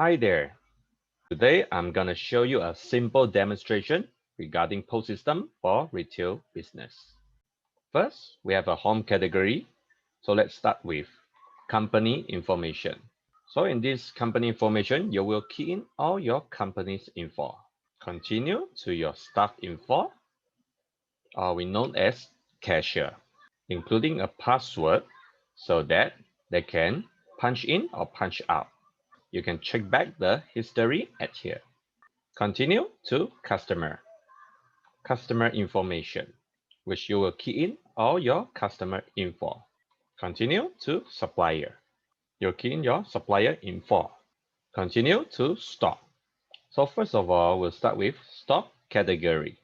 Hi there. Today I'm going to show you a simple demonstration regarding POS system for retail business. First, we have a home category. So let's start with company information. So in this company information, you will key in all your company's info. Continue to your staff info, or we know as cashier, including a password so that they can punch in or punch out. You can check back the history at here. Continue to customer information, which you will key in all your customer info. Continue to supplier. You key in your supplier info. Continue to stock. So first of all, we'll start with stock category.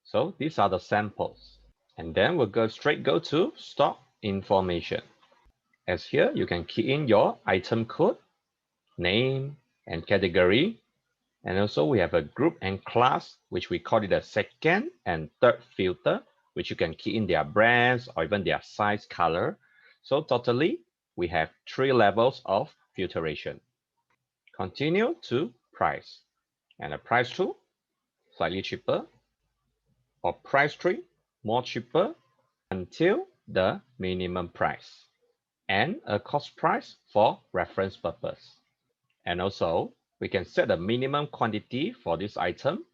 So these are the samples. And then we'll go to stock information. As here, you can key in your item code, name, and category. And also we have a group and class, which we call it a second and third filter, which you can key in their brands or even their size, color. So totally, we have 3 levels of filtration. Continue to price. And a price 2, slightly cheaper, or price 3, more cheaper, until the minimum price. And a cost price for reference purpose. And also, we can set a minimum quantity for this item.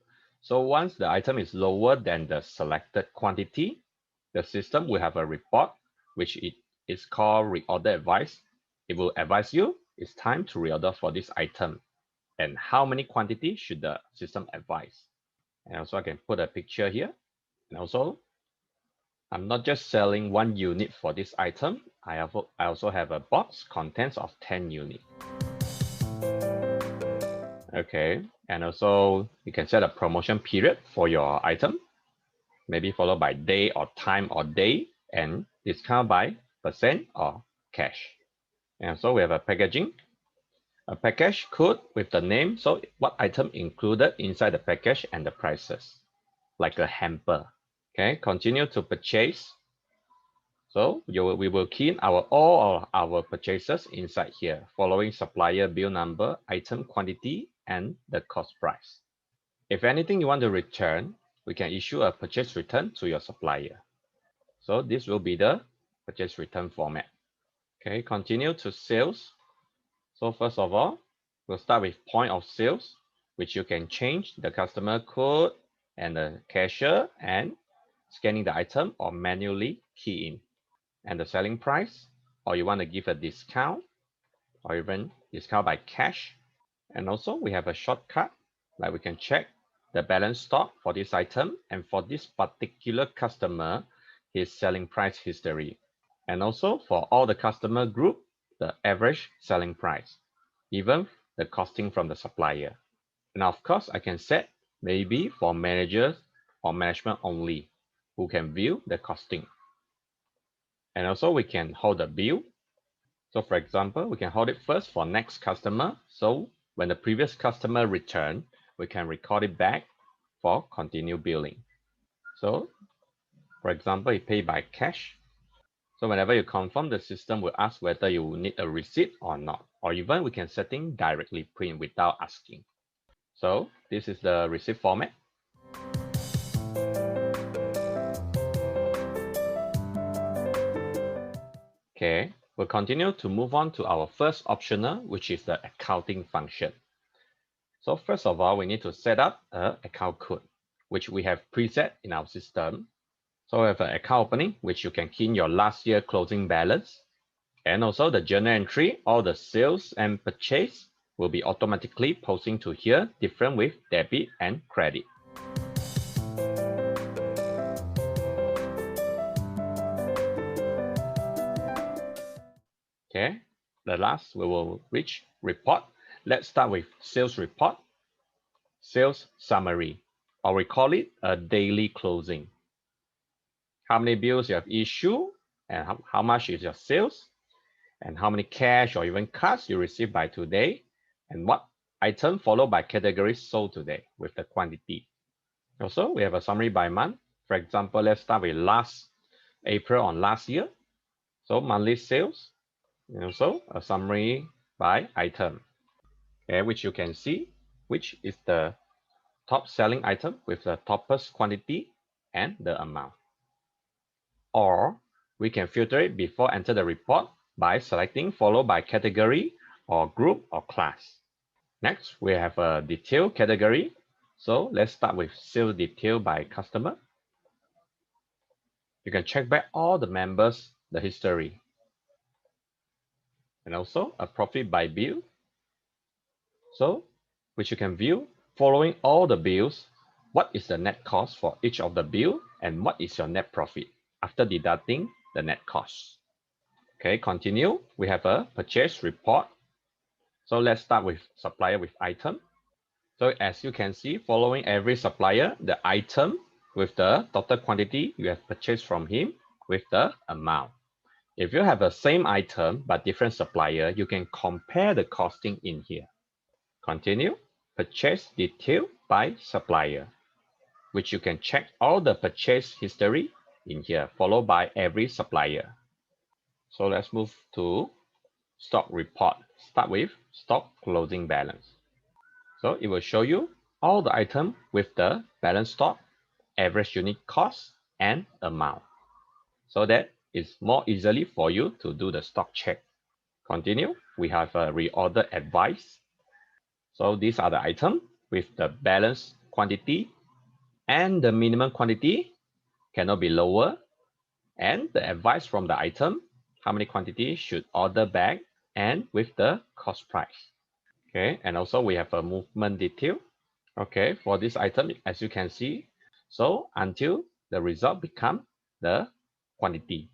So once the item is lower than the selected quantity, the system will have a report, which it is called reorder advice. It will advise you it's time to reorder for this item and how many quantity should the system advise. And also I can put a picture here. And also, I'm not just selling 1 unit for this item. I also have a box contents of 10 units. Okay, and also you can set a promotion period for your item, maybe followed by day or time or day, and discount by percent or cash. And so we have a packaging, a package code with the name, so what item included inside the package and the prices, like a hamper. Okay, continue to purchase. So we will key in all of our purchases inside here, following supplier bill number, item quantity, and the cost price. If anything you want to return, we can issue a purchase return to your supplier. So this will be the purchase return format. Okay, continue to sales. So first of all, we'll start with point of sales, which you can change the customer code and the cashier and scanning the item or manually key in. And the selling price, or you want to give a discount or even discount by cash. And also we have a shortcut, like we can check the balance stock for this item and for this particular customer, his selling price history. And also for all the customer group, the average selling price, even the costing from the supplier. And of course, I can set maybe for managers or management only who can view the costing. And also we can hold the bill. So for example, we can hold it first for next customer. So when the previous customer return, we can record it back for continue billing. So for example, you pay by cash. So whenever you confirm, the system will ask whether you will need a receipt or not, or even we can setting directly print without asking. So this is the receipt format. Okay, we'll continue to move on to our first optional, which is the accounting function. So first of all, we need to set up an account code, which we have preset in our system. So we have an account opening, which you can key in your last year closing balance. And also the journal entry, all the sales and purchase will be automatically posting to here, different with debit and credit. Okay, the last we will reach report. Let's start with sales report, sales summary, or we call it a daily closing. How many bills you have issued and how much is your sales and how many cash or even cards you received by today and what item followed by categories sold today with the quantity. Also, we have a summary by month. For example, let's start with last April on last year. So monthly sales, and also a summary by item. okay, which you can see which is the top selling item with the toppest quantity and the amount. Or we can filter it before enter the report by selecting followed by category or group or class. Next, we have a detail category. So let's start with sales detail by customer. You can check back all the members, the history. And also a profit by bill. So, which you can view following all the bills, what is the net cost for each of the bill and what is your net profit after deducting the net cost. Okay, continue. We have a purchase report. So let's start with supplier with item. So as you can see, following every supplier, the item with the total quantity you have purchased from him with the amount. If you have the same item but different supplier, you can compare the costing in here. Continue. Purchase detail by supplier, which you can check all the purchase history in here, followed by every supplier. So let's move to stock report. Start with stock closing balance. So it will show you all the item with the balance stock, average unit cost, and amount. So that is more easily for you to do the stock check. Continue. We have a reorder advice. So these are the items with the balance quantity and the minimum quantity cannot be lower, and the advice from the item, how many quantity should order back, and with the cost price. Okay, and also we have a movement detail. Okay, for this item, as you can see, so until the result become the quantity.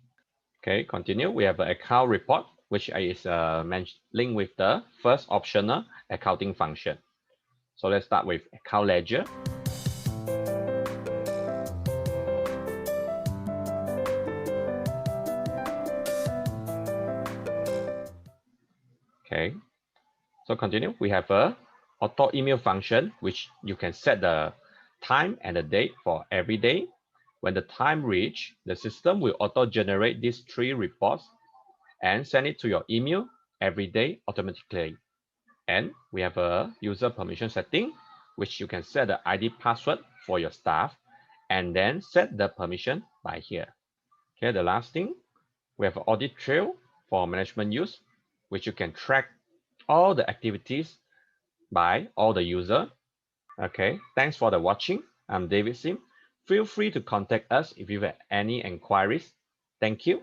Okay, continue. We have an account report, which is linked with the first optional accounting function. So let's start with account ledger. Okay, so continue. We have a auto email function, which you can set the time and the date for every day. When the time reach, the system will auto generate these 3 reports and send it to your email every day automatically. And we have a user permission setting, which you can set the ID password for your staff and then set the permission by here. Okay, the last thing, we have an audit trail for management use, which you can track all the activities by all the user. Okay, thanks for the watching. I'm David Sim. Feel free to contact us if you have any inquiries. Thank you.